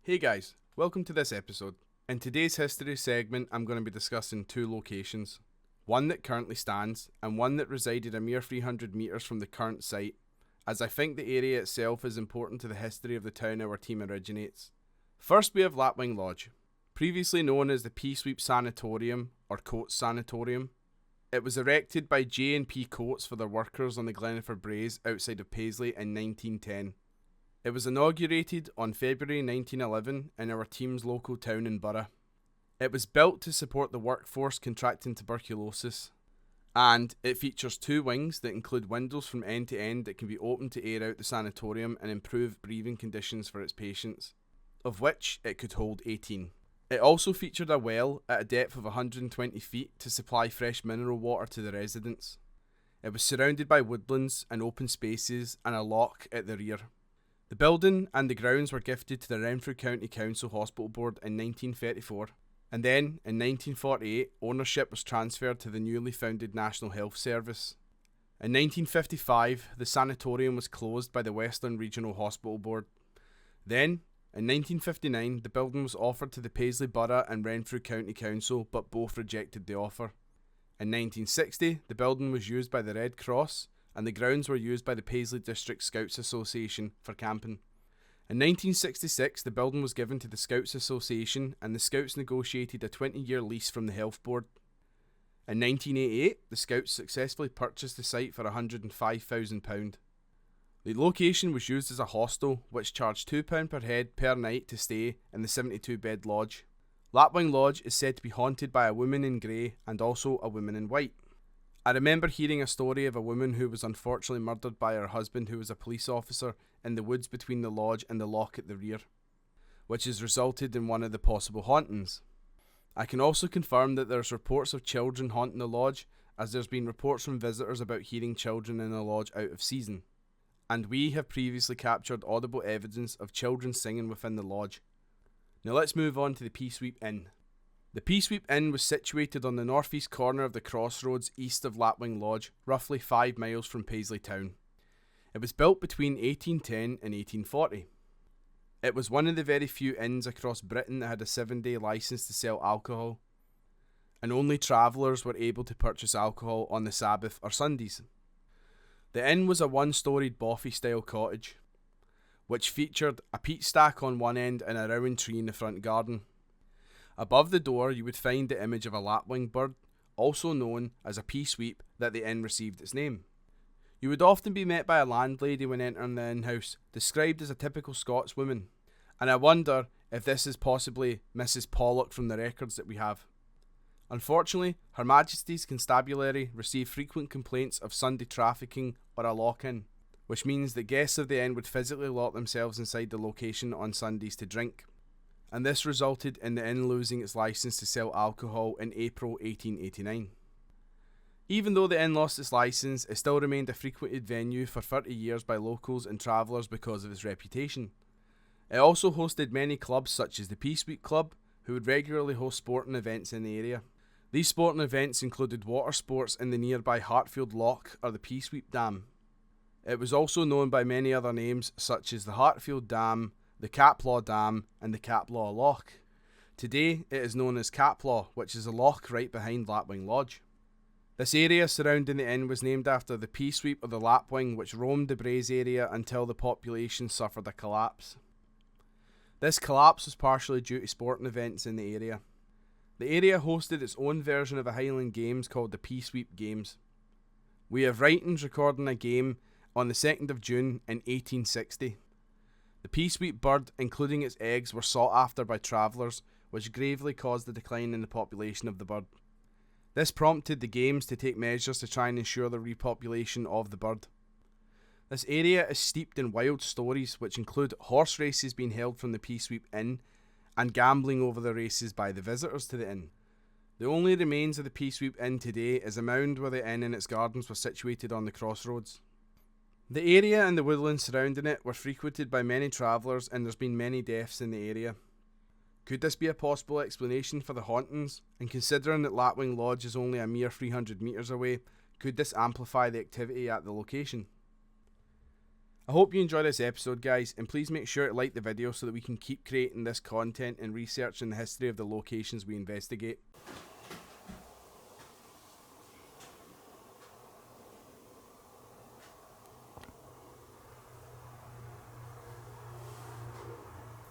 Hey guys, welcome to this episode. In today's history segment, I'm going to be discussing two locations. One that currently stands, and one that resided a mere 300 metres from the current site, as I think the area itself is important to the history of the town our team originates. First we have Lapwing Lodge, previously known as the P-Sweep Sanatorium, or Coates Sanatorium. It was erected by J&P Coates for their workers on the Glenaford Braes outside of Paisley in 1910. It was inaugurated on February 1911 in our team's local town and borough. It was built to support the workforce contracting tuberculosis, and it features two wings that include windows from end to end that can be opened to air out the sanatorium and improve breathing conditions for its patients, of which it could hold 18. It also featured a well at a depth of 120 feet to supply fresh mineral water to the residents. It was surrounded by woodlands and open spaces and a loch at the rear. The building and the grounds were gifted to the Renfrew County Council Hospital Board in 1934, and then in 1948 ownership was transferred to the newly founded National Health Service. In 1955 the sanatorium was closed by the Western Regional Hospital Board. Then, in 1959 the building was offered to the Paisley Borough and Renfrew County Council, but both rejected the offer. In 1960 the building was used by the Red Cross, and the grounds were used by the Paisley District Scouts Association for camping. In 1966 the building was given to the Scouts Association and the Scouts negotiated a 20-year lease from the Health Board. In 1988 the Scouts successfully purchased the site for £105,000. The location was used as a hostel which charged £2 per head per night to stay in the 72-bed lodge. Lapwing Lodge is said to be haunted by a woman in grey and also a woman in white. I remember hearing a story of a woman who was unfortunately murdered by her husband, who was a police officer, in the woods between the lodge and the loch at the rear, which has resulted in one of the possible hauntings. I can also confirm that there's reports of children haunting the lodge, as there's been reports from visitors about hearing children in the lodge out of season, and we have previously captured audible evidence of children singing within the lodge. Now let's move on to the P-Sweep Inn. The P-Sweep Inn was situated on the northeast corner of the crossroads east of Lapwing Lodge, roughly 5 miles from Paisley town. It was built between 1810 and 1840. It was one of the very few inns across Britain that had a 7-day licence to sell alcohol, and only travellers were able to purchase alcohol on the Sabbath or Sundays. The inn was a one-storied bothy-style cottage, which featured a peat stack on one end and a rowan tree in the front garden. Above the door you would find the image of a lapwing bird, also known as a P-Sweep, that the inn received its name. You would often be met by a landlady when entering the inn-house, described as a typical Scotswoman, and I wonder if this is possibly Mrs. Pollock from the records that we have. Unfortunately, Her Majesty's Constabulary received frequent complaints of Sunday trafficking or a lock-in, which means that guests of the inn would physically lock themselves inside the location on Sundays to drink, and this resulted in the inn losing its licence to sell alcohol in April 1889. Even though the inn lost its licence, it still remained a frequented venue for 30 years by locals and travellers because of its reputation. It also hosted many clubs such as the P-Sweep Club, who would regularly host sporting events in the area. These sporting events included water sports in the nearby Hartfield Loch or the P-Sweep Dam. It was also known by many other names such as the Hartfield Dam, the Caplaw Dam and the Caplaw Loch. Today it is known as Caplaw, which is a loch right behind Lapwing Lodge. This area surrounding the inn was named after the P-Sweep of the Lapwing, which roamed the Braes area until the population suffered a collapse. This collapse was partially due to sporting events in the area. The area hosted its own version of a Highland Games called the P-Sweep Games. We have writings recording a game on the 2nd of June in 1860. The P-Sweep bird, including its eggs, were sought after by travellers, which gravely caused the decline in the population of the bird. This prompted the Games to take measures to try and ensure the repopulation of the bird. This area is steeped in wild stories, which include horse races being held from the P-Sweep Inn and gambling over the races by the visitors to the inn. The only remains of the P-Sweep Inn today is a mound where the inn and its gardens were situated on the crossroads. The area and the woodlands surrounding it were frequented by many travellers, and there's been many deaths in the area. Could this be a possible explanation for the hauntings? And considering that Lapwing Lodge is only a mere 300 metres away, could this amplify the activity at the location? I hope you enjoy this episode, guys, and please make sure to like the video so that we can keep creating this content and researching the history of the locations we investigate.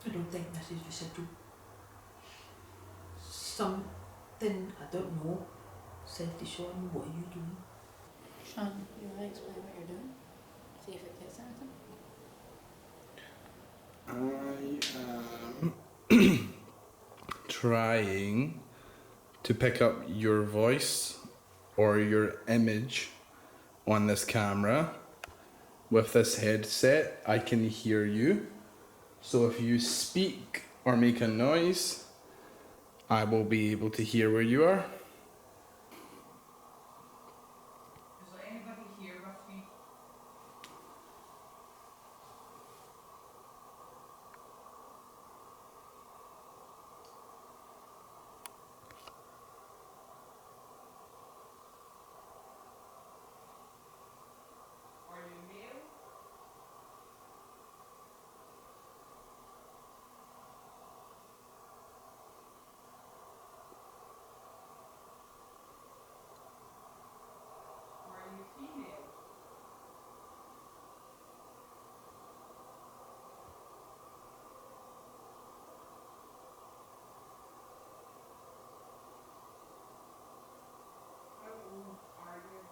I don't think this is residual. Something, I don't know, said to Sean, what are you doing? Sean, you want to explain what you're doing? See if it gets anything? I am trying to pick up your voice or your image on this camera. With this headset, I can hear you. So if you speak or make a noise, I will be able to hear where you are. Is there anybody here with me? Are you male? Are you female? How old are you?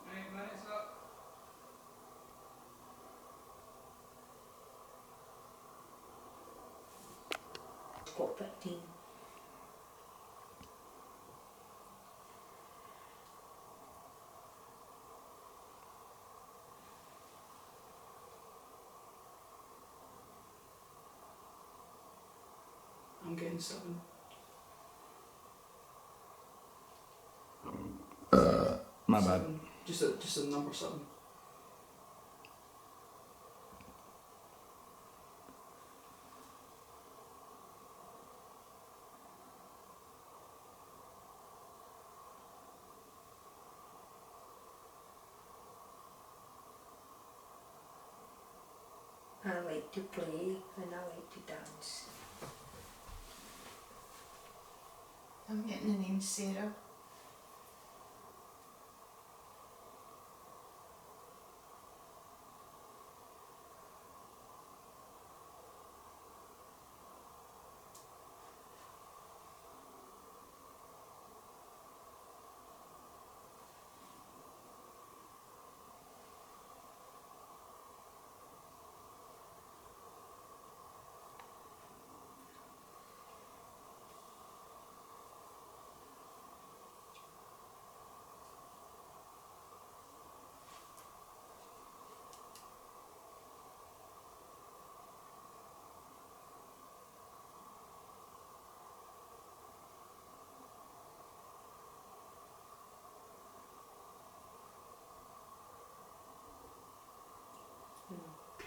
How many minutes up? Got 15. I'm getting 7. My bad. 7. Just a number 7. I like to play and I like to dance. I'm getting the name Sarah.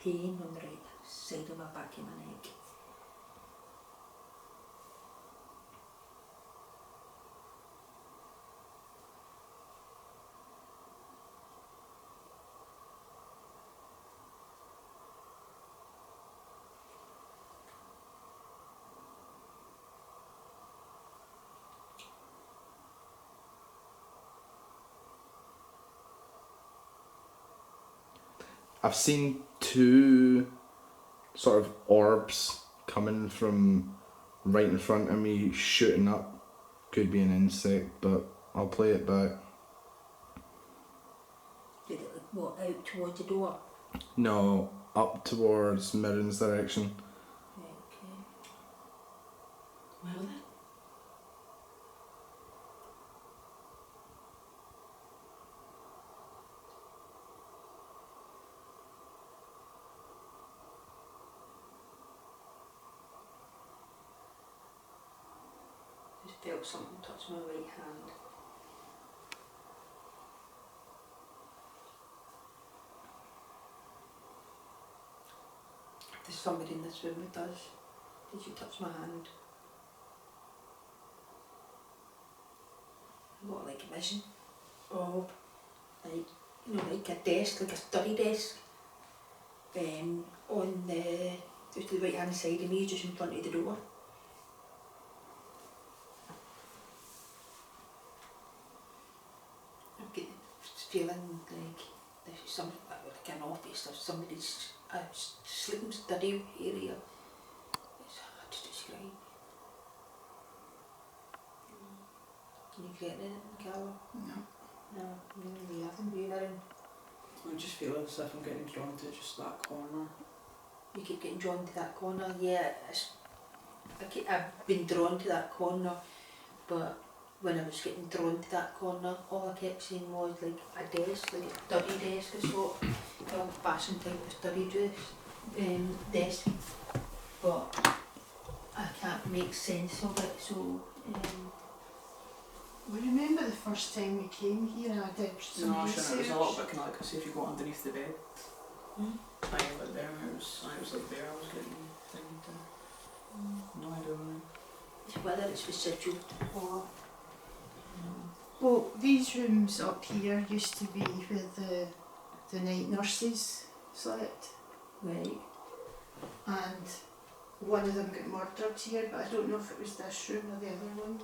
Pain on the right side of my back of my neck. I've seen 2 sort of orbs coming from right in front of me, shooting up. Could be an insect, but I'll play it back. Did it like what, out towards the door? No, up towards Mirren's direction. Right, okay. Well then. Just felt something touch my right hand. somebody in this room that does. Did you touch my hand? I got like a vision of, like, you know, like a desk, like a study desk, on the, just to the right hand side of me, just in front of the door. I'm getting feeling like there's some, like an office or somebody's sleeping study area. It's hard to describe. Can you get it, Carla? No. No, really haven't been in. I just feel as if I'm getting drawn to just that corner. You keep getting drawn to that corner, yeah. I've been drawn to that corner, but when I was getting drawn to that corner, all I kept seeing was like a desk, like a study desk or so, old fashioned type of study desk, but I can't make sense of it, so We remember the first time we came here and I did some No, research. it was a little bit kind of like, see if you go underneath the bed. Hmm? I was there, I was like there, I was getting things to. No idea why. whether it's residual or Well, these rooms up here used to be where the night nurses slept, right. and one of them got murdered here, but I don't know if it was this room or the other one.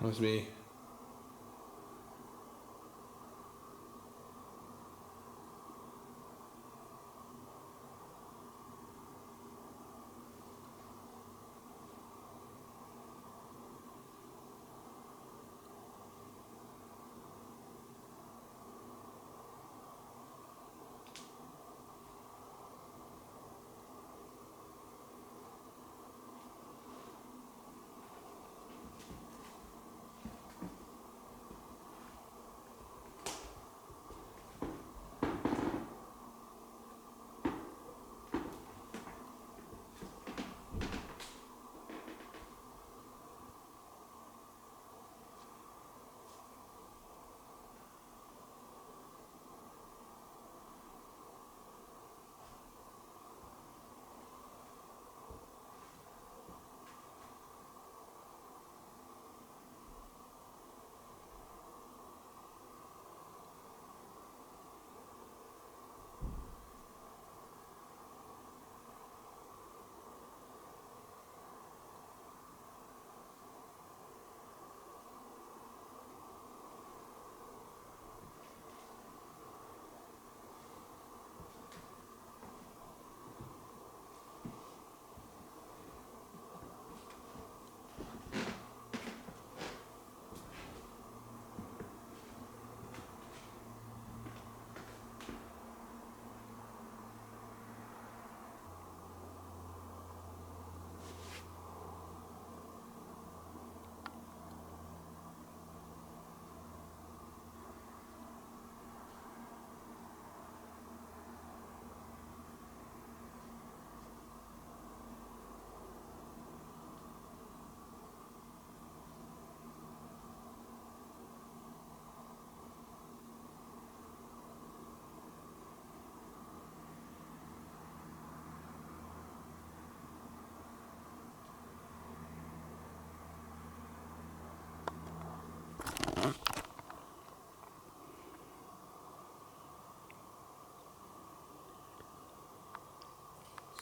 That was me.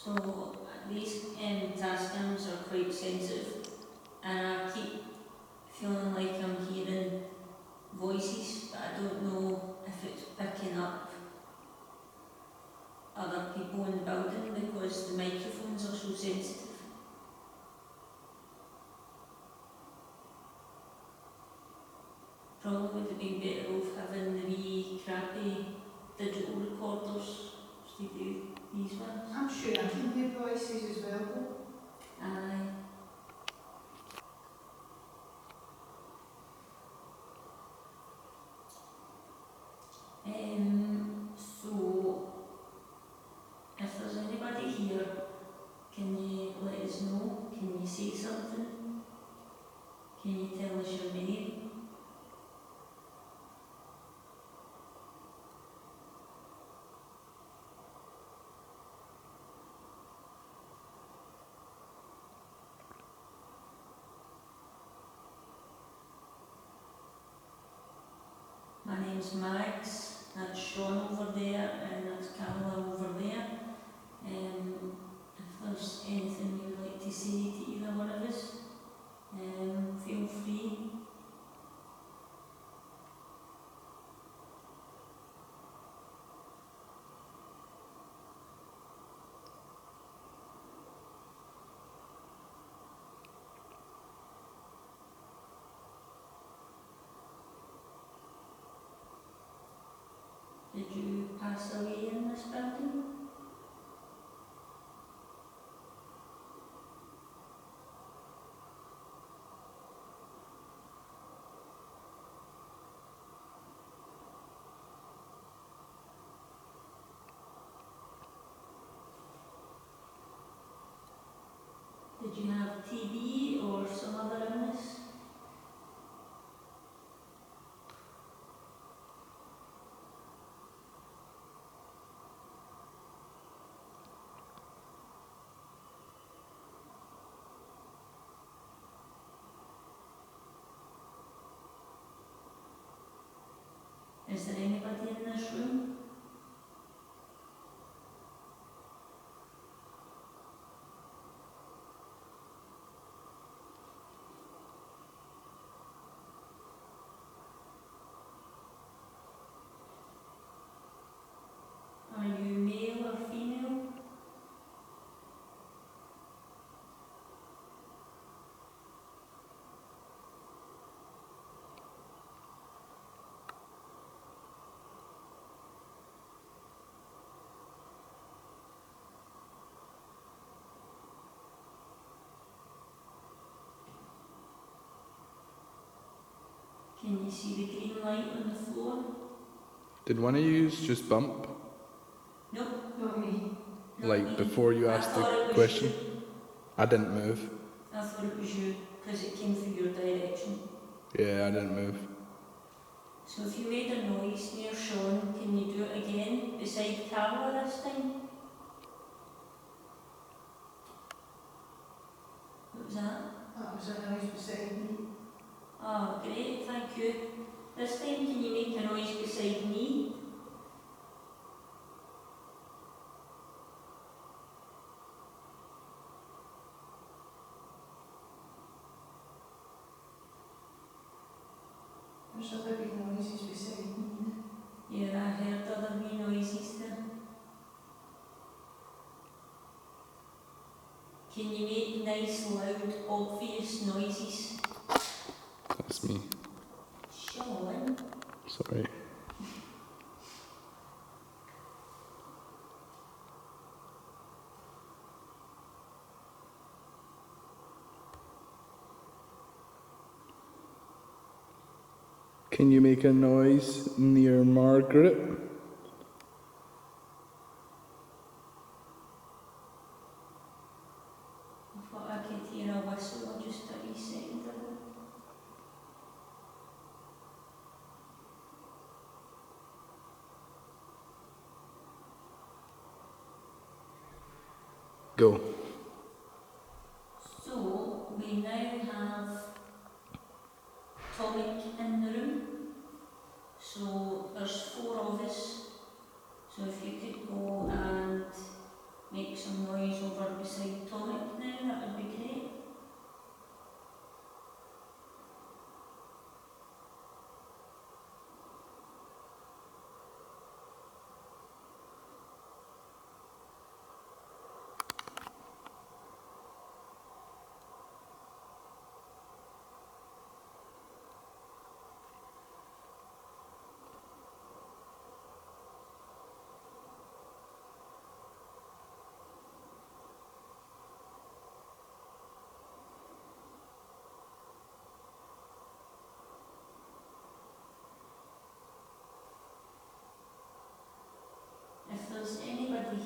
So these tasks are quite sensitive, and I keep feeling like I'm hearing voices, but I don't know if it's picking up other people in the building because the microphones are so sensitive. Probably would have been better off having the wee crappy digital recorders to do these ones. I'm sure I can hear voices as well though. Aye. So, if there's anybody here, can you let us know? Can you say something? Can you tell us your name? My name's Max, that's Sean over there, and that's Carla over there. If there's anything you'd like to say to either one of us, feel free. Did you pass away in this building? Did you have TB or some other illness? Is there anybody in this room? Are you male or female? Can you see the green light on the floor? Did one of you just bump? Nope. Not me. Not Like me. before you I asked thought it the was question? you. I didn't move. I thought it was you because it came through your direction. Yeah, I didn't move. So if you made a noise near Sean, can you do it again beside Carla this time? What was that? That was a noise beside me. Oh, great, thank you. This time, can you make a noise beside me? There's other big noises beside me. Yeah, I heard other wee noises there. Can you make nice, loud, obvious noises? That's me. Sean? Sorry. Can you make a noise near Margaret? I thought I could hear a whistle just a wee second ago. Go. So, we now have Tomic in the room. So, there's 4 of us. So if you could go and make some noise over beside Tomic now, that would be great.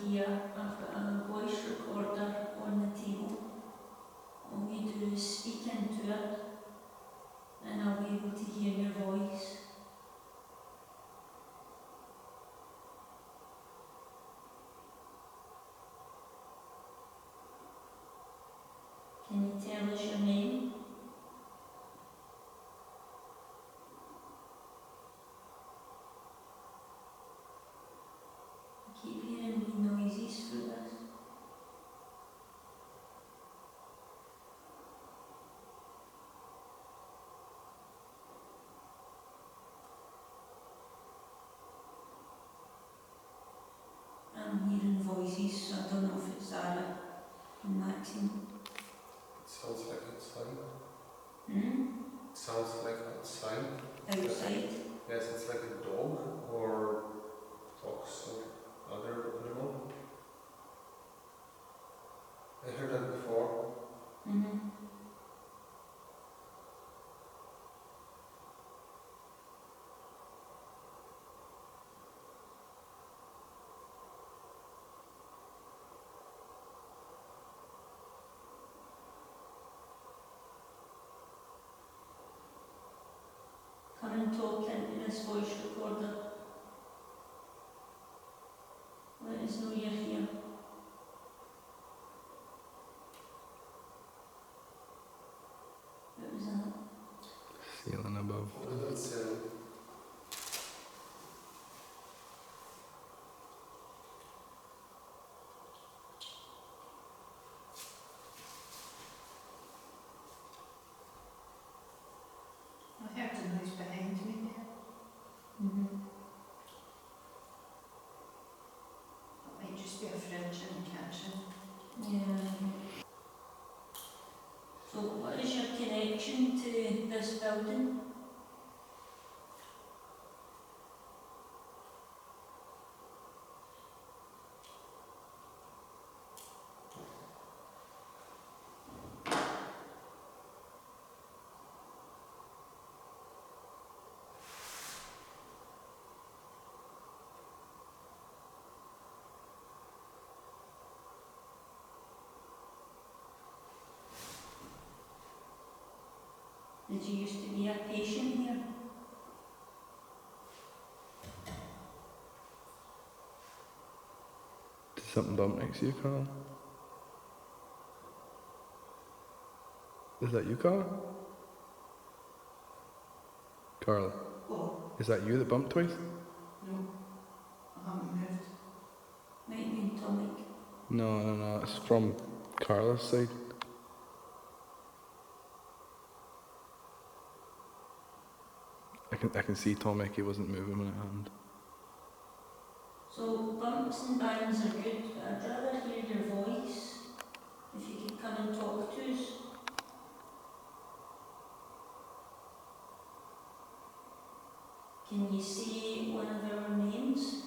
here, I've got a voice recorder on the table. All you do is speak into it, and I'll be able to hear your voice. Can you tell us your name? I keep hearing wee noises through this. I'm hearing voices, so I don't know if it's Zara and Maxine. Sounds like outside. Hmm? Sounds like outside. Outside. Yes, it's like a dog or fox or other animal. I heard that before. Mm-hmm. Come and talk into this voice recorder. Let us know you're here. What was that? Ceiling above. What does it say? I heard a noise behind me there. Mm-hmm. It might just be a fridge in the kitchen. Yeah. So what is your connection to this building? Did you used to be a patient here? Did something bump next to you, Carl? Is that you, Carl? Carl, Oh, is that you that bumped twice? no. I haven't moved. Might be in Tomic. No, it's from Carla's side. I can see Tom Mickey wasn't moving when it happened. So bumps and bangs are good, but I'd rather hear your voice. If you could come and talk to us. Can you say one of our names?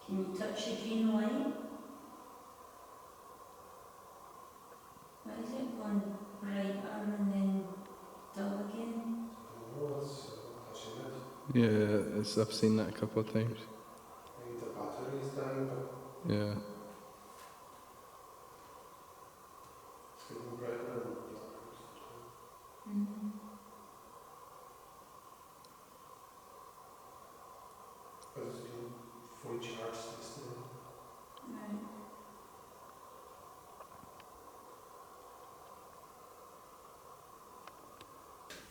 Can you touch the green light? Why is it going brighter and then dull again? Oh, it's touching it. Yeah, I've seen that a couple of times. Maybe the battery's dying, but Yeah. it's getting brighter and darker. Mm-hmm. But it's been fully charged yesterday. Right.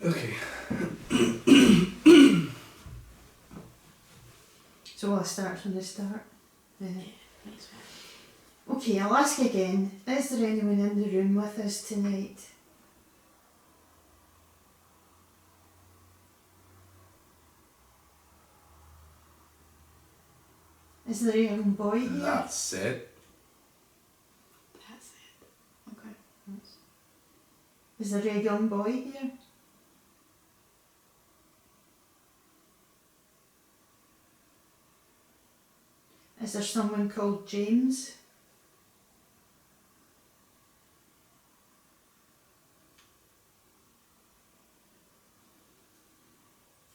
Okay. So I'll start from the start. Okay, I'll ask again. Is there anyone in the room with us tonight? Is there a young boy here? That's it. That's it. Okay. Is there a young boy here? Is there someone called James?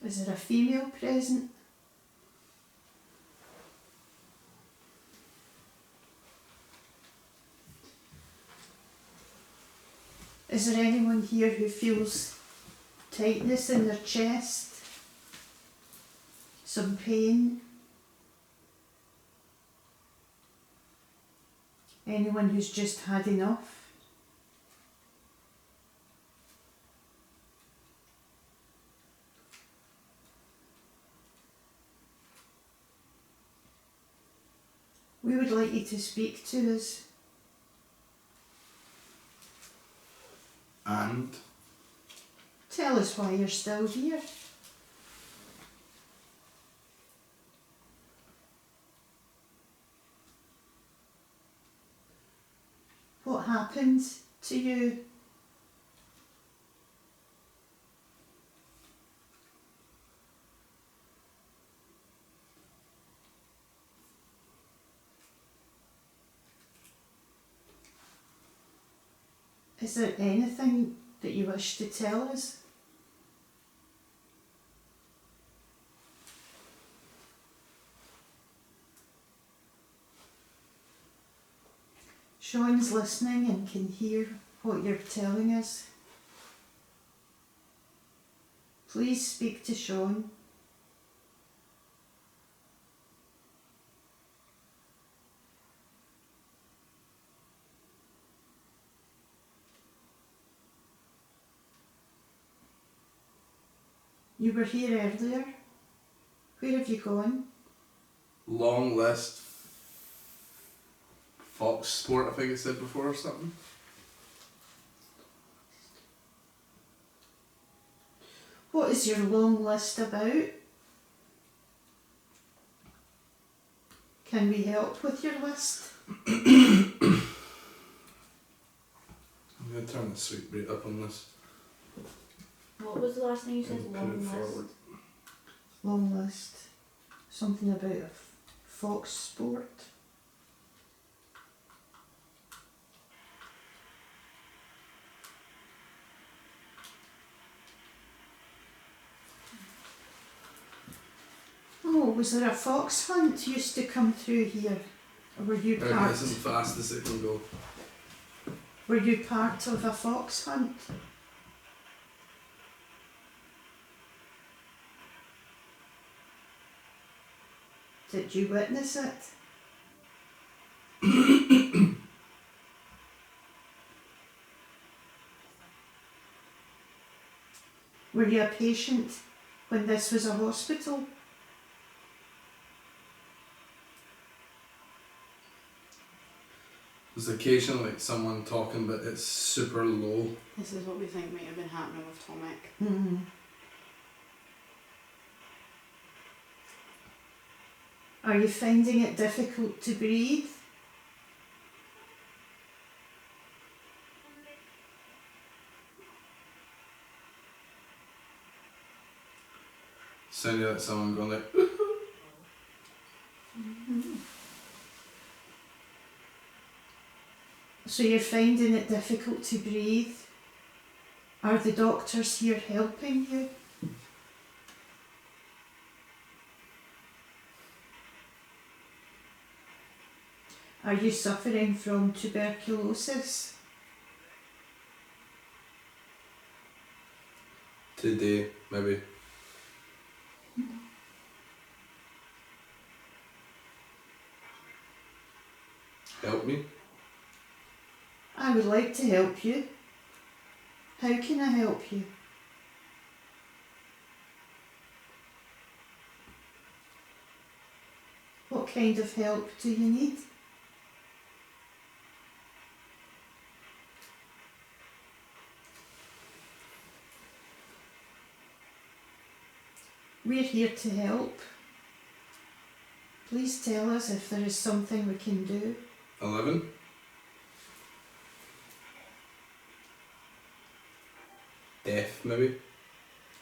Is there a female present? Is there anyone here who feels tightness in their chest? Some pain? Anyone who's just had enough? We would like you to speak to us. And Tell us why you're still here. What happened to you? Is there anything that you wish to tell us? Sean's listening and can hear what you're telling us. Please speak to Sean. You were here earlier. Where have you gone? long list. Fox Sport, I think it said before or something. What is your long list about? Can we help with your list? I'm going to turn the sweep rate up on this. What was the last thing you said? and put Long it list? forward. Long list. Something about a Fox Sport. Oh, was there a fox hunt used to come through here? Or were you Right, part? this is the fastest it can go. Were you part of a fox hunt? Did you witness it? Were you a patient when this was a hospital? There's occasionally like someone talking, but it's super low. This is what we think might have been happening with Tomek. Mm-hmm. Are you finding it difficult to breathe? Sounded like someone going like, So you're finding it difficult to breathe? Are the doctors here helping you? Are you suffering from tuberculosis? today, maybe. Help me? I would like to help you. How can I help you? What kind of help do you need? We're here to help. Please tell us if there is something we can do. 11? F maybe.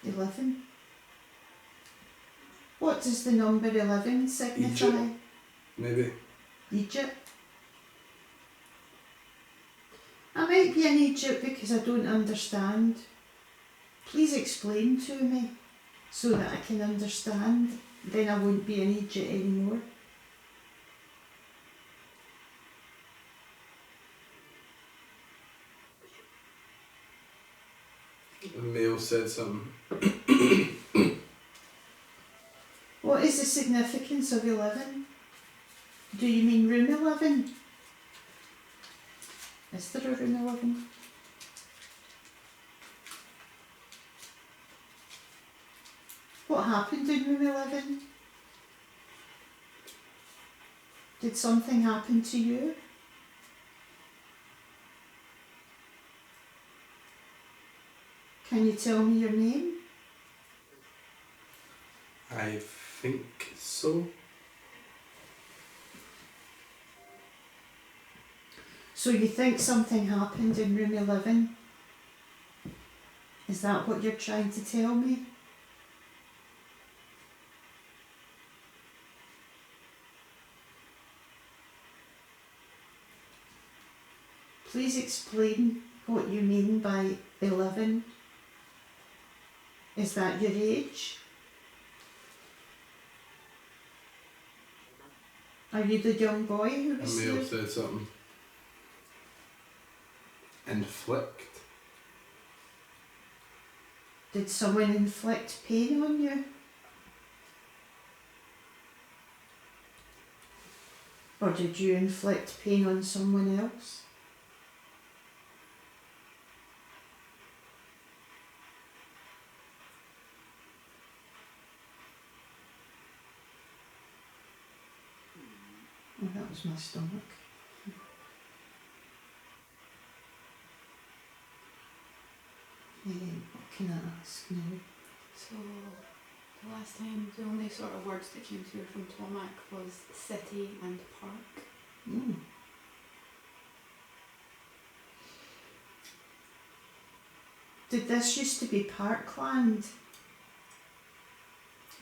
11. What does the number 11 signify? Egypt. Maybe. Egypt. I might be in Egypt because I don't understand. Please explain to me so that I can understand. Then I won't be in Egypt anymore. The male said something. What is the significance of 11? Do you mean room 11? Is there a room 11? What happened in room 11? Did something happen to you? Can you tell me your name? I think so. So you think something happened in room 11? Is that what you're trying to tell me? Please explain what you mean by 11. Is that your age? Are you the young boy who A was male here? said something. Inflict. Did someone inflict pain on you? Or did you inflict pain on someone else? Oh, that was my stomach. What can I ask now? So, the last time, the only sort of words that came through from Tomac was city and park. Mm. Did this used to be parkland?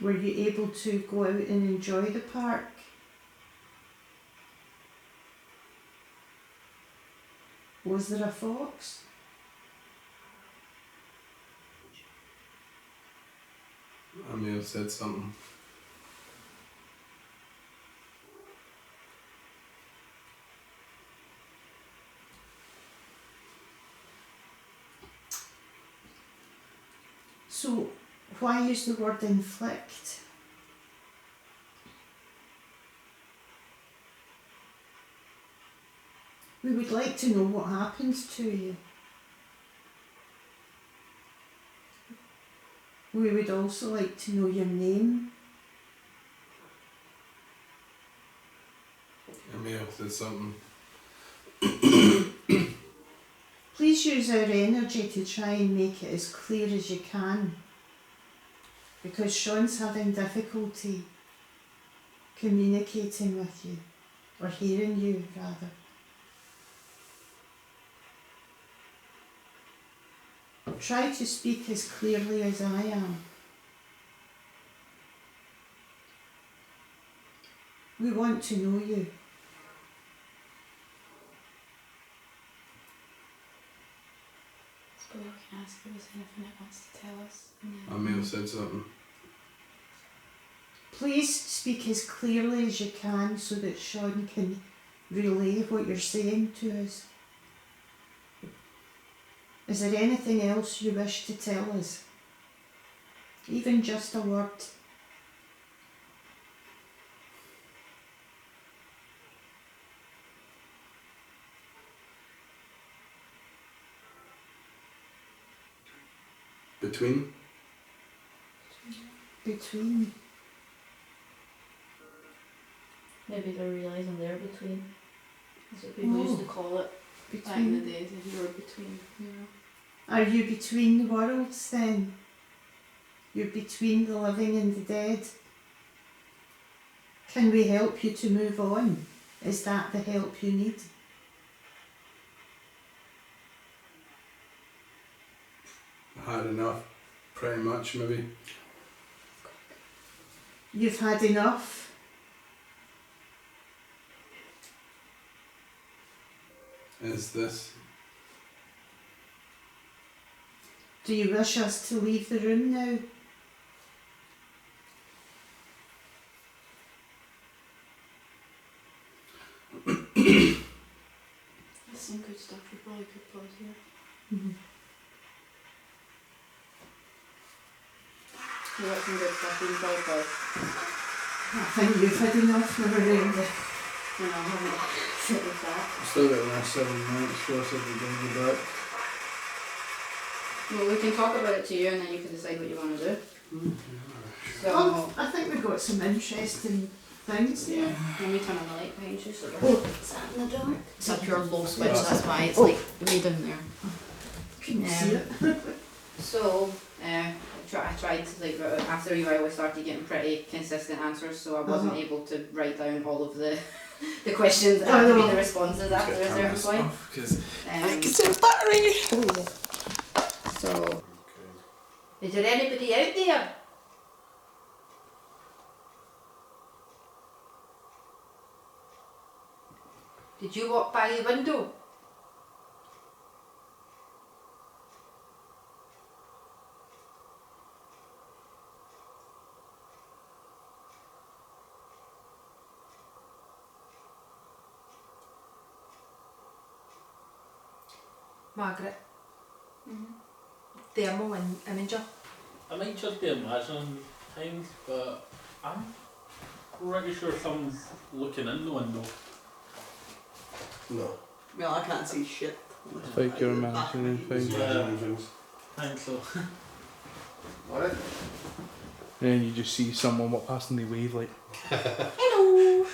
Were you able to go out and enjoy the park? Was there a fox? A male said something. So, why use the word inflict? We would like to know what happens to you. We would also like to know your name. A male said something. Please use our energy to try and make it as clear as you can, because Sean's having difficulty communicating with you, or hearing you rather. Try to speak as clearly as I am. We want to know you. So we can ask if there's anything it wants to tell us. A male said something. Please speak as clearly as you can so that Sean can relay what you're saying to us. Is there anything else you wish to tell us? Even just a word. Between. Between. Maybe they're realising they're between. That's what people used to call it. Back in the Between. days, if you were between, you know. Are you between the worlds then? You're between the living and the dead. Can we help you to move on? Is that the help you need? had enough, pretty much, maybe. You've had enough. Is this? Do you wish us to leave the room now? There's some good stuff we probably could pause here. You got some good stuff we can probably pause. I think you've had enough, never mind. No, I haven't sit with that. Still got the last 7 minutes for us if we're going to go back. Well, we can talk about it to you and then you can decide what you want to do. So, I think we've got some interesting things here. let me turn on the light behind you so Oh. we're sat in the dark. It's a pure low switch, that's why it's like way down there. Couldn't see it. So, I tried to, like, after a while we started getting pretty consistent answers, so I wasn't able to write down all of the questions that had to be the responses after a certain point. Because Um, battery! so, is there anybody out there? Did you walk by the window? Margaret. Thermal and imager. I might just be imagining things, but I'm pretty sure someone's looking in the window. No. Well, I can't see shit. It's like you're imagining things. Imagining things. I think so. Alright. And then you just see someone walk past and they wave like, Hello!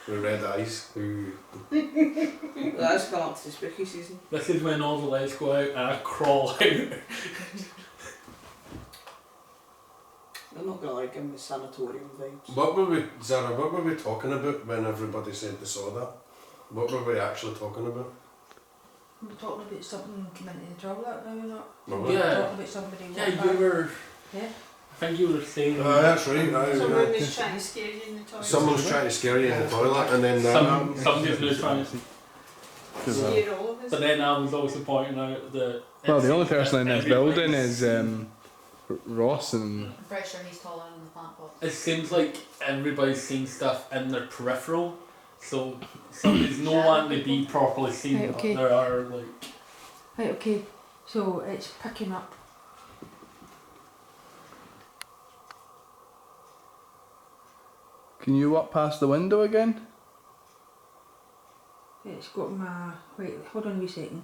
With red eyes. Ooh. That's gone up to the spooky season. This is when all the lights go out and I crawl out. I'm not gonna like give me sanatorium vibes. What were we, Zara, what were we talking about when everybody said they saw that? What were we actually talking about? We're talking about something coming into the toilet now, we're not? Were we? We're Yeah. talking about somebody Yeah, walking you by. were. Yeah. I think you were saying. That's right. Someone was trying to scare you in the toilet. Someone's trying to scare you in the toilet and then Somebody's really trying to. Scare all of us. But then I was also pointing out that. well, the only person in this building everybody's- is Ross and. I'm pretty sure he's taller than the plant pot. It seems like everybody's seeing stuff in their peripheral, so somebody's no one to be properly seen, Right, okay. but there are like. Right, okay. So it's picking up. Can you walk past the window again? It's got my. Wait, hold on a wee second.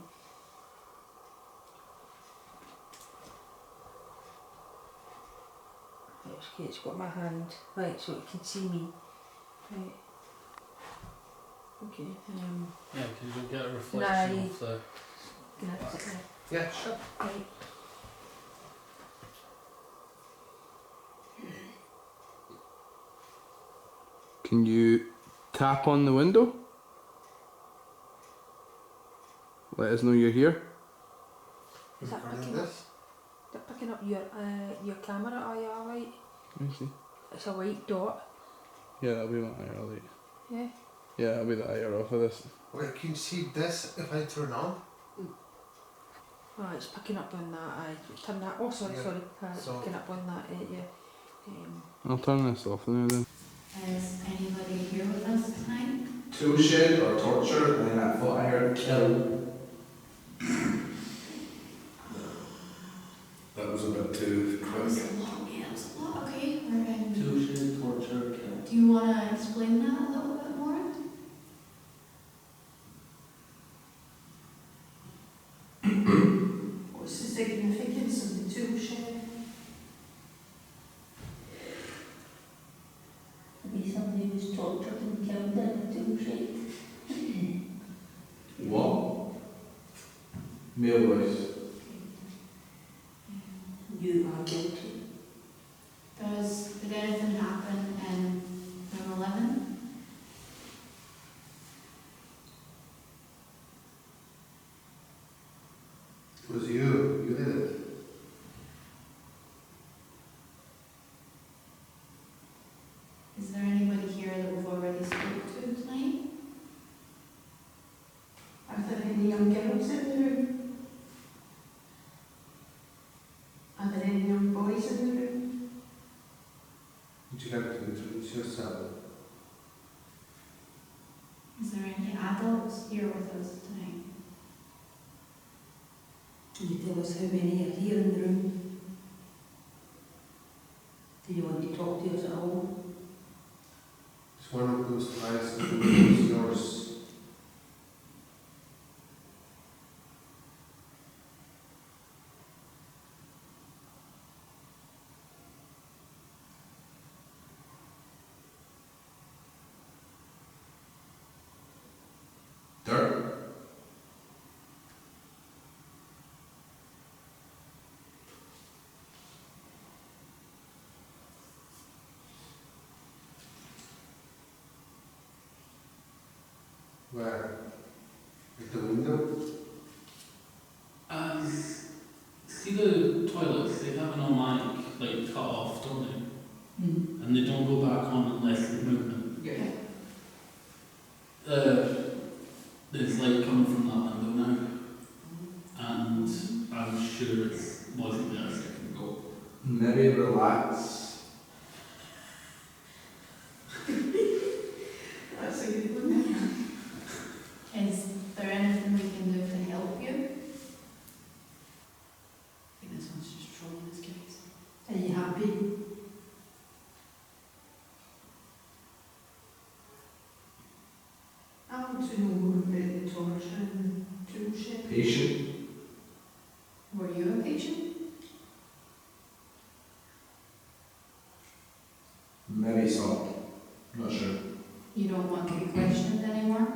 Okay, it's got my hand. Right, so it can see me. Right. Okay. Yeah, because you'll get a reflection Nah, of the. Gonna have to sit there. yeah, sure. Right. Can you tap on the window? Let us know you're here. Is that picking up? They're picking up your camera, are you alright? Let me see. It's a white dot. Yeah, that'll be my IR light. Yeah. Yeah, that'll be the IR off of this. Wait, can you see this if I turn on? Oh, it's picking up on that. I turn that. Oh, sorry, Yeah. sorry. It's So- picking up on that. Yeah. I'll turn this off now then. Is anybody here with us tonight? Tool shed or torture, and then I thought I heard kill. That was a bit too That was quick. a lot, yeah, it was a lot. Okay, we're Tool shed, torture, kill. do you want to explain that a little bit more? What's the significance of the tool shed? Maybe somebody was tortured and killed in a tool shed. What? Male voice. You are guilty. Did anything happen in room 11? It was you. You did it. boys in the room? Are there any young boys in the room? Would you like to introduce yourself? Is there any adults here with us tonight? Can you tell us how many are here in the room? Do you want to talk to us at all? Is one of those eyes is yours? Dirt. Where? At the window? See the toilets, they have an automatic like cut off, don't they? And they don't go back on unless there's movement. Yeah. There's light coming from that window now, and I'm sure it wasn't there a second ago. Maybe relax. That's a good one. Is there anything we can do to help you? I think this one's just trolling us, guys. Are you happy? I want to know more about the torture and the tool shed. Patient. Were you a patient? Maybe some. Not sure. You don't want to be questioned anymore?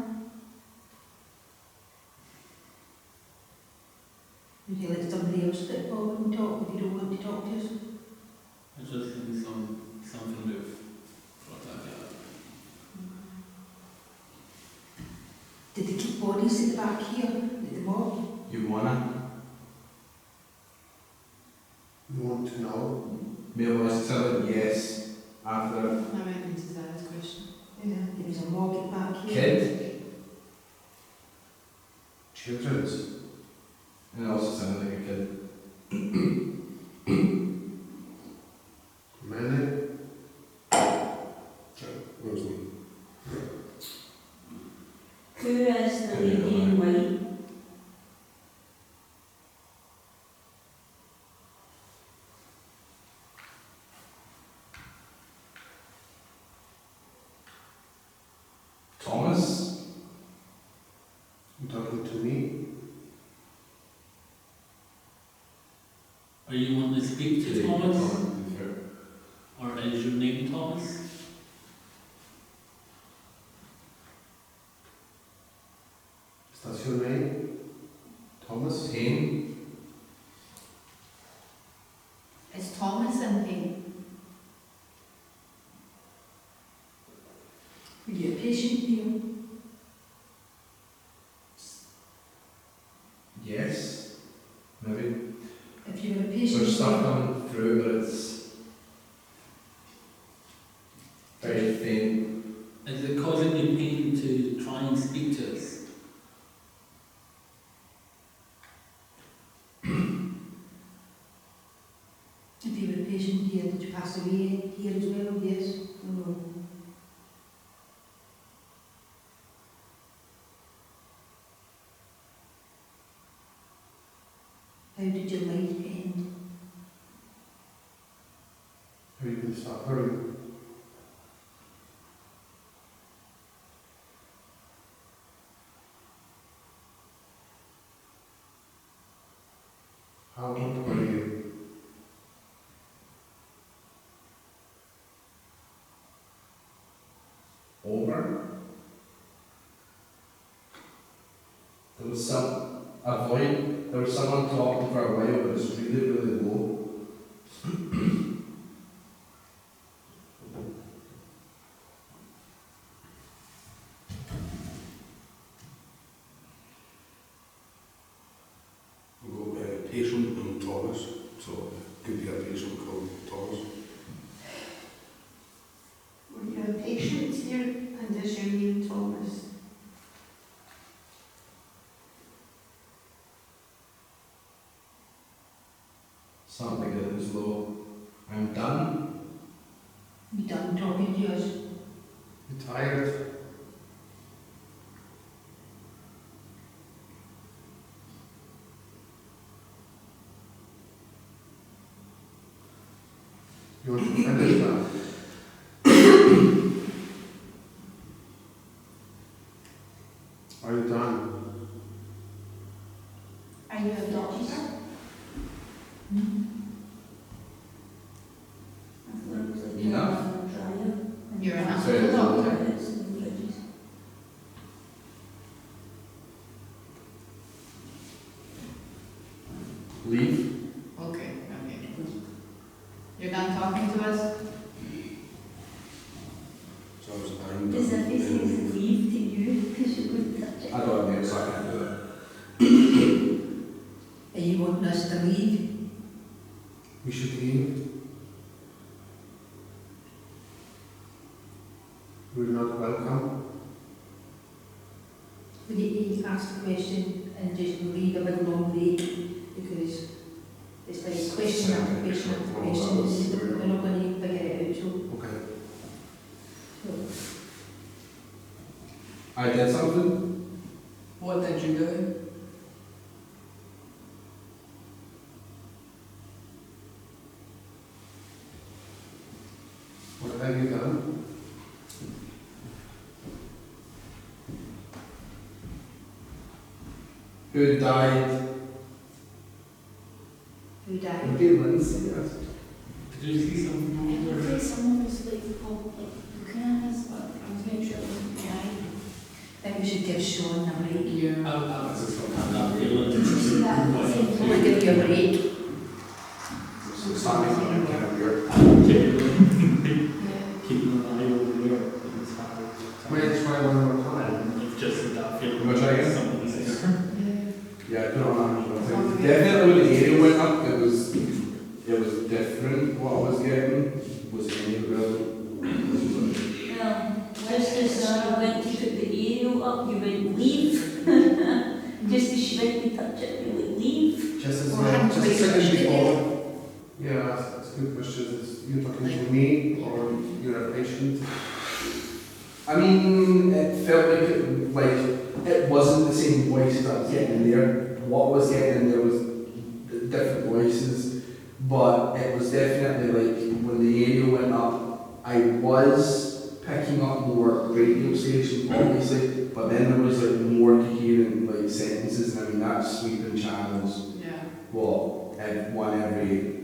Would you let somebody else step forward and talk if you don't want to talk to us? I just think something with what that guy. Did they keep bodies at the back here, at the morgue? You wanna? You want to know? Male was telling yes after That might be Sarah's question. Yeah. There was a morgue at the back here. kid. Children's. And it also sounded like a kid. Many? Where's me? Who is the lady in white? Thomas? You talking to me? Are you wanting to speak to Today, Thomas? to be fair. Or is your name Thomas? Is that your name? Thomas? Pain? Is Thomas in pain? Were you a patient here? Yes. Maybe. If you were a patient There's stuff here, coming through, but it's very faint. Is it causing you pain to try and speak to us? if you were a patient here, did you pass away here as well? Yes or no? How did your life end? Are you going to stop hurrying? How old were you? Over. There was there was someone talking for a while, but it was really, really low. We've got a patient named Thomas, so it could be a patient called Thomas. Were you a patient here and is your name Thomas? something as though I'm done. You done talking to us? You're tired. You want to finish now? Are you done? Are you a doctor? Enough? You're an So- actual doctor. Leave? Okay. You're done talking to us? So I was I'm Does done. that business leave to you because you couldn't touch it? I don't have names, so I can't do that. Are you wanting us to leave? We should leave. We're not welcome. We need to ask the question and just leave a bit long break because it's like question after question after question. We're not going to figure it out. So, Okay. so I did something? What did you do? What have you done? Who died? who died? Lindsay, yes. Did you see something over there? Someone was like, looking at us, but I was making sure it wasn't the eye. I think we should give Sean a break. Yeah. I was just had that feeling. Did you see that? We'll give you a break. So it's not making it kind of weird. Keeping an eye over there. It's hard. Might try one more time. You've just had that feeling. You wanna try again? Something's there. Yeah, I put it on 100%. Definitely when the area went up, it was different. What I was getting was any real. Well, just as you went to put the aerial up, you went leave. Just as she went to touch it, you went leave. Just Or hadn't just a we second touched it before. Yeah, that's a good question. Is you talking to me or you're a patient? I mean, it felt like it wasn't the same voice that I was getting in there. What I was getting in there was different voices, but it was definitely like when the area went up, I was picking up more radio stations, obviously, but then there was like more coherent like sentences, and I mean that's sweeping channels. Yeah. Well, at one every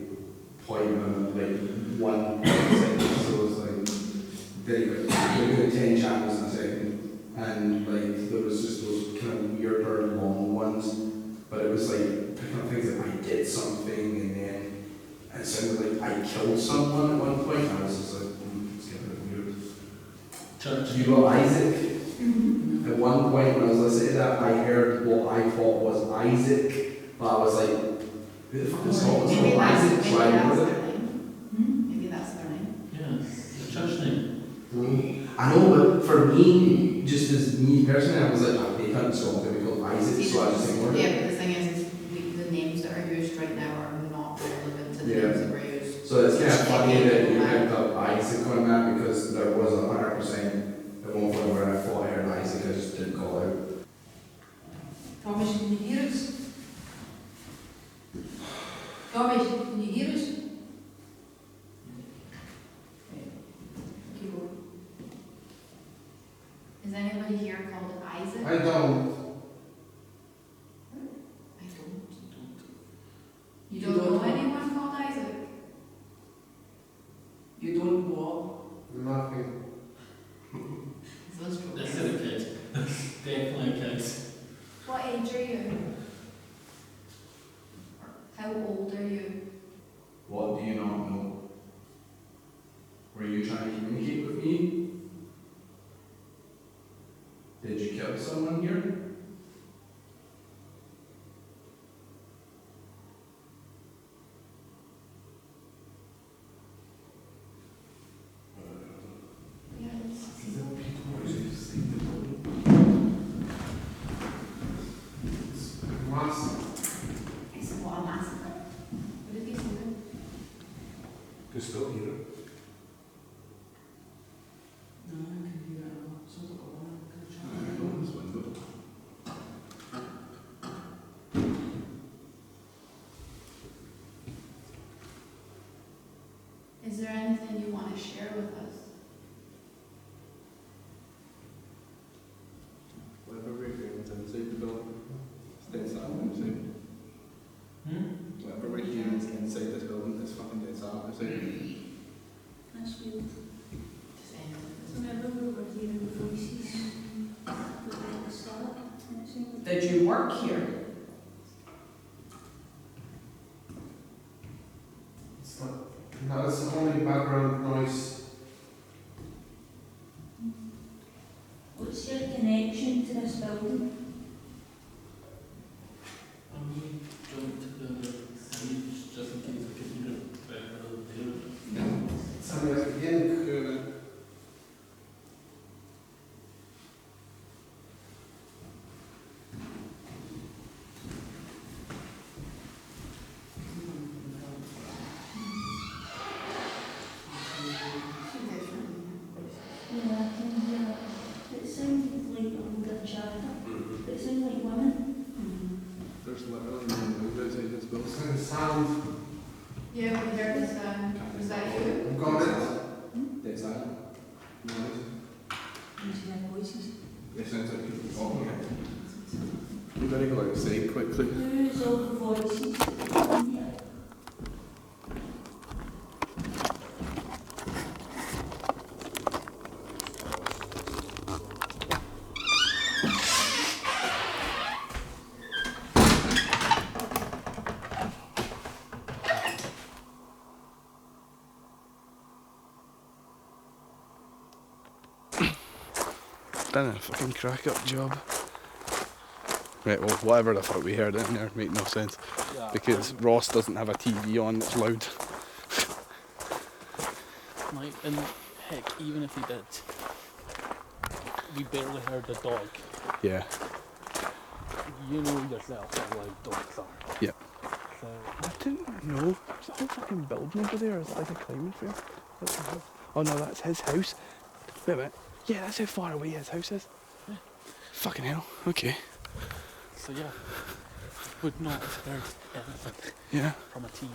point of like 1 second, so it was like very good 10 channels in a second, and like there was just those kind of weirder long ones, but it was like picking up things like I did something, and then it sounded like I killed someone at one point, and I was just like, it's getting a bit weird. Church. You got Isaac? At one point when I was listening to that, I heard what I thought was Isaac, but I was like, who the fuck is called Maybe that's Isaac? So I their ignored it. name. Maybe that's their name. Yeah, the church name. I know, but for me, just as me personally, I was like, oh, they can't stop it because Isaac, so I just ignored Yeah, it. but the thing is the names that are used right now are not relevant to the Yeah. names that were used. So it's kind of funny that you picked up Isaac on that because there was 100% at one point where I thought I heard Isaac, I just didn't call out. Thomas, can you hear us? Thomas, can you hear us? Keep going. Is anybody here called Isaac? I don't. I don't. You don't know anyone called Isaac? You don't what? Nothing. Those This is a kid. Definitely a kid. What age are you? How old are you? What do you not know? Were you trying to communicate with me? Did you kill someone here? Mass. It's what a massacre. What did he say? still hear it. No, I can hear it. Sounds like a woman. Go in this window. Is there anything you want to share with us? Whatever we're hearing is inside the building. Dead silent outside. Whatever we're hearing is inside this building is fucking dead silent outside. That's weird. Whenever we were hearing voices at the start, and it seemed like Did you work here? It's not, no, it's only background noise. what's your connection to this building? I'm going to jump to the stage just in case I can hear it better there. Something like again. Yeah, I can hear it. It sounded like older chatter. It sounded like women. There's literally no noise outside this building. It's kind of sound. Yeah, we heard this. Was that you? Got it. Dead silent. Noise. And she had voices. It sounds like people talking. You better go outside quickly. Who's all the voices? Yeah. Done a fucking crack up job. Right, well, whatever the fuck we heard in there made no sense. Yeah, Because Ross doesn't have a TV on that's loud. like, and heck, even if he did, we barely heard the dog. Yeah. You know yourself how loud dogs are. Yeah. So, I didn't know. Is that whole fucking building over there? Is that like a climbing frame? What the hell? Oh no, that's his house. Wait a minute. Yeah, that's how far away his house is. Yeah. Fucking hell. Okay. so yeah, would not have heard anything Yeah. from a TV.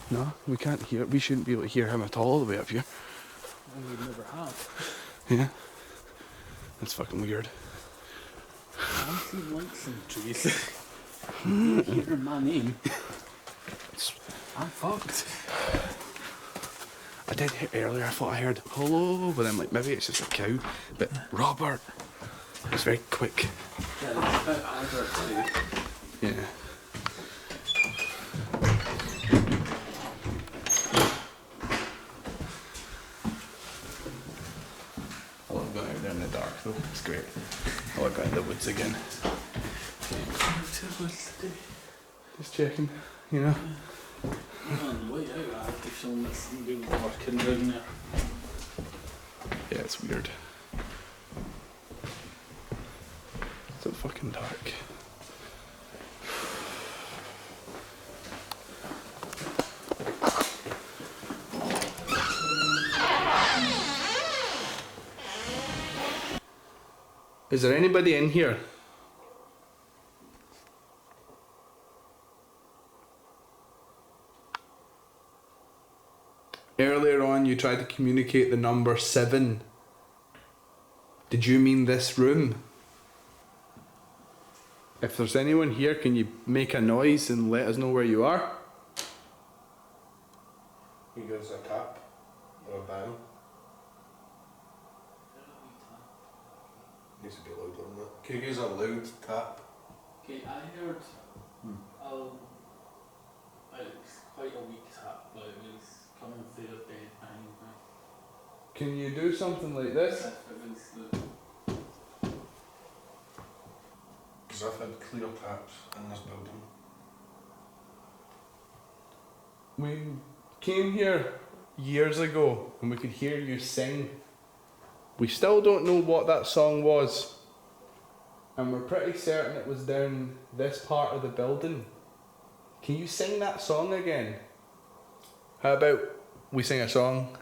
No, we can't hear. We shouldn't be able to hear him at all the way up here. And we never have. Yeah. That's fucking weird. I'm seeing lights and trees. You hear my name. I'm fucked. I did hear earlier, I thought I heard hello, but I'm like, maybe it's just a cow. But Robert, it was very quick. Yeah, it's about Albert too. Yeah. I love going out there in the dark though, it's great. I love going in the woods again. Just checking, you know. On the way out, I have to film this and do working down there. Yeah, it's weird. It's so fucking dark. Is there anybody in here? Earlier on, you tried to communicate the number 7. Did you mean this room? If there's anyone here, can you make a noise and let us know where you are? You give us a tap or a bang. Needs to be louder than that. Can you give us a loud tap? Okay, I heard it's quite a weak tap, but it was coming through the bed behind me. Can you do something like this? If it was the Because I've had clear taps in this building. We came here years ago and we could hear you sing. We still don't know what that song was. And we're pretty certain it was down this part of the building. Can you sing that song again? How about we sing a song?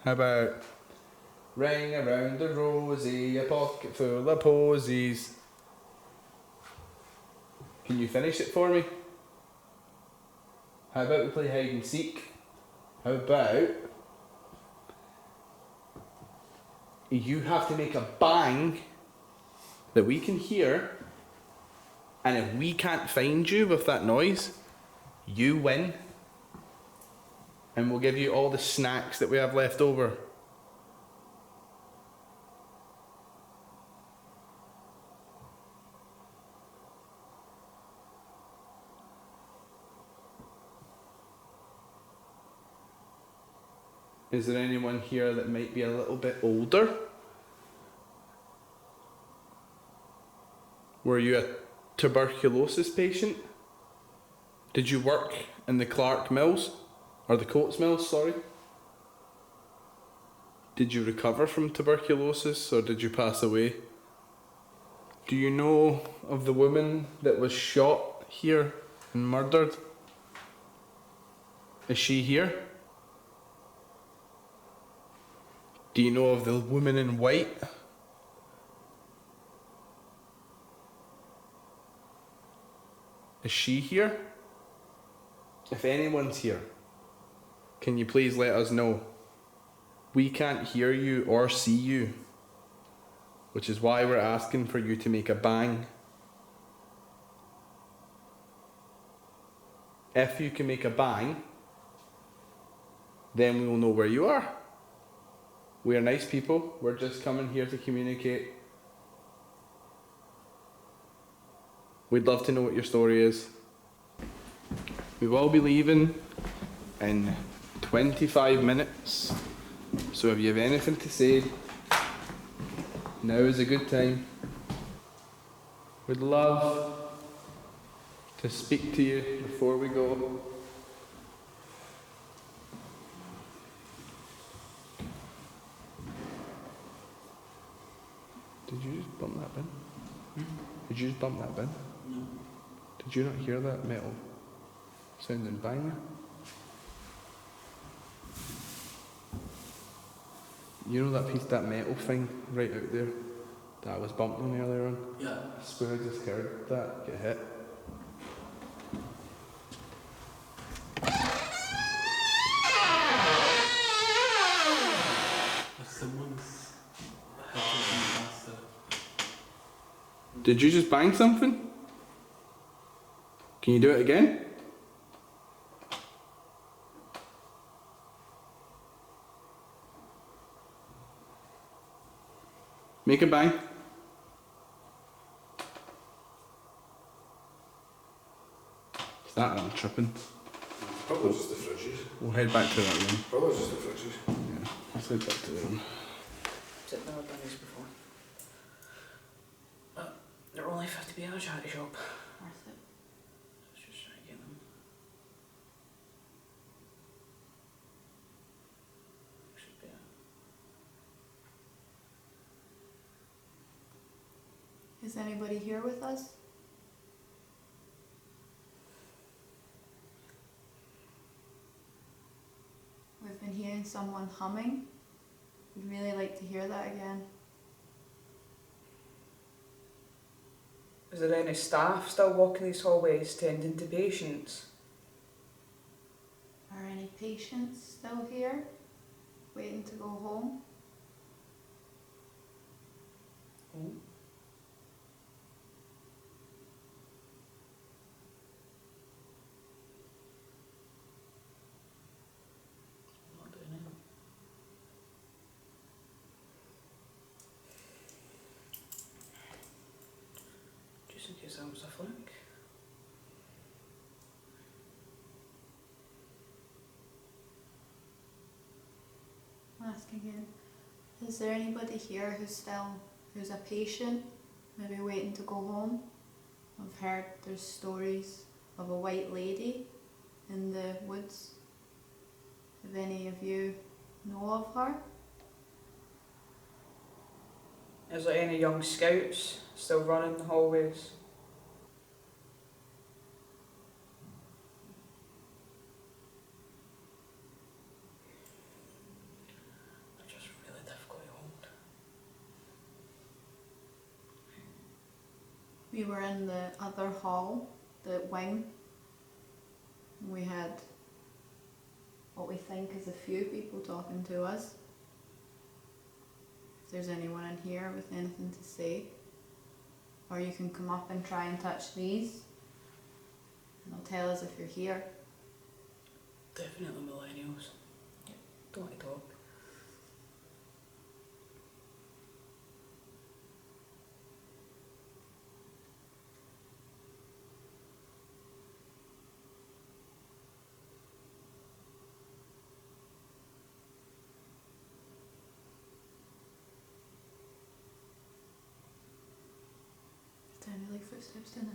How about ring around the rosy, a pocket full of posies? Can you finish it for me? How about we play hide and seek? How about you have to make a bang that we can hear, and if we can't find you with that noise, you win. And we'll give you all the snacks that we have left over. Is there anyone here that might be a little bit older? Were you a tuberculosis patient? Did you work in the Clark Mills? Or the Coates Mills, sorry? Did you recover from tuberculosis or did you pass away? Do you know of the woman that was shot here and murdered? Is she here? Do you know of the woman in white? Is she here? If anyone's here, can you please let us know? We can't hear you or see you, which is why we're asking for you to make a bang. If you can make a bang, then we will know where you are. We are nice people, we're just coming here to communicate. We'd love to know what your story is. We will be leaving in 25 minutes, so if you have anything to say, now is a good time. We'd love to speak to you before we go. Did you just bump that bin? Did you just bump that bin? No. Did you not hear that metal sounding bang there? You know that piece, that metal thing right out there that I was bumping earlier on? Yeah. I swear I just heard that get hit. Someone's faster. Did you just bang something? Can you do it again? Make a bang. Is that I'm tripping? Probably just the fridges. We'll head back to that room. Probably just the fridges. Yeah, let's head back to the room. I've never done this before. They're only 50p at a charity shop. Worth it. Let's just try and get them. Should be Is anybody here with us? We've been hearing someone humming. We'd really like to hear that again. Is there any staff still walking these hallways tending to patients? Are any patients still here, waiting to go home? Oh. Not doing it. Just in case that was a flick. Ask again. Is there anybody here who's a patient, maybe waiting to go home? I've heard there's stories of a white lady in the woods. If any of you know of her? Is there any young scouts still running the hallways? We were in the other hall, the wing. We had what we think is a few people talking to us. If there's anyone in here with anything to say, or you can come up and try and touch these, and they'll tell us if you're here. Definitely millennials. Don't want to talk. Sounded like footsteps, didn't it?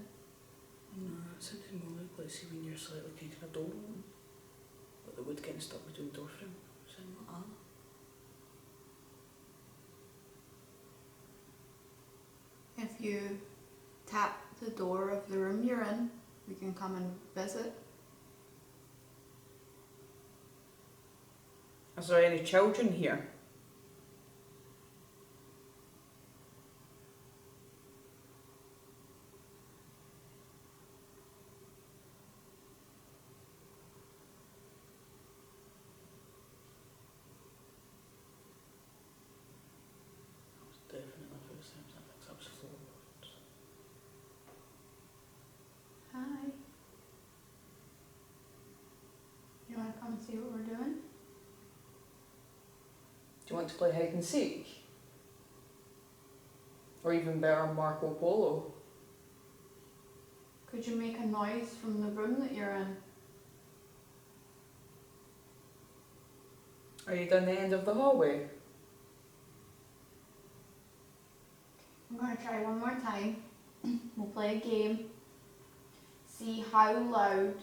No, it sounded more like, let's see, when you're slightly kicking a door open, but the wood getting stuck between the door frame. Sounded like that. If you tap the door of the room you're in, we can come and visit. Is there any children here? Definitely footsteps. I think that's floorboards. Hi. You want to come and see what we're doing? Do you want to play hide and seek? Or even better, Marco Polo? Could you make a noise from the room that you're in? Are you down the end of the hallway? I'm going to try one more time. We'll play a game. See how loud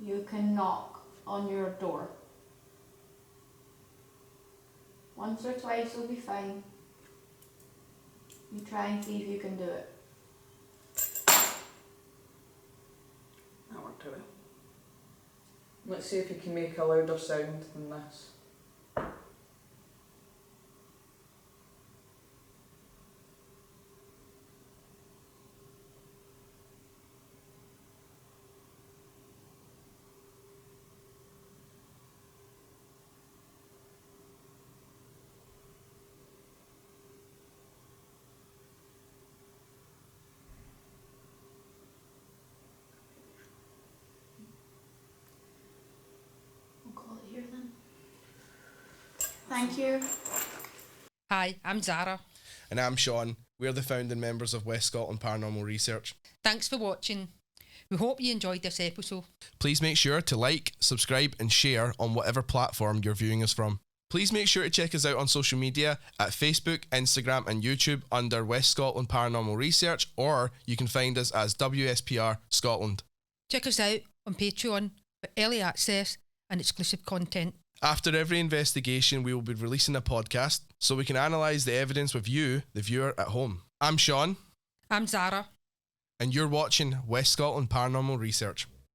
you can knock on your door. Once or twice will be fine. You try and see if you can do it. That worked out well. Let's see if you can make a louder sound than this. We'll call it here then. Thank you. Hi, I'm Zara. And I'm Sean. We're the founding members of West Scotland Paranormal Research. Thanks for watching. We hope you enjoyed this episode. Please make sure to like, subscribe and share on whatever platform you're viewing us from. Please make sure to check us out on social media at Facebook, Instagram and YouTube under West Scotland Paranormal Research, or you can find us as WSPR Scotland. Check us out on Patreon for early access and exclusive content. After every investigation, we will be releasing a podcast so we can analyse the evidence with you, the viewer at home. I'm Sean. I'm Zara. And you're watching West Scotland Paranormal Research.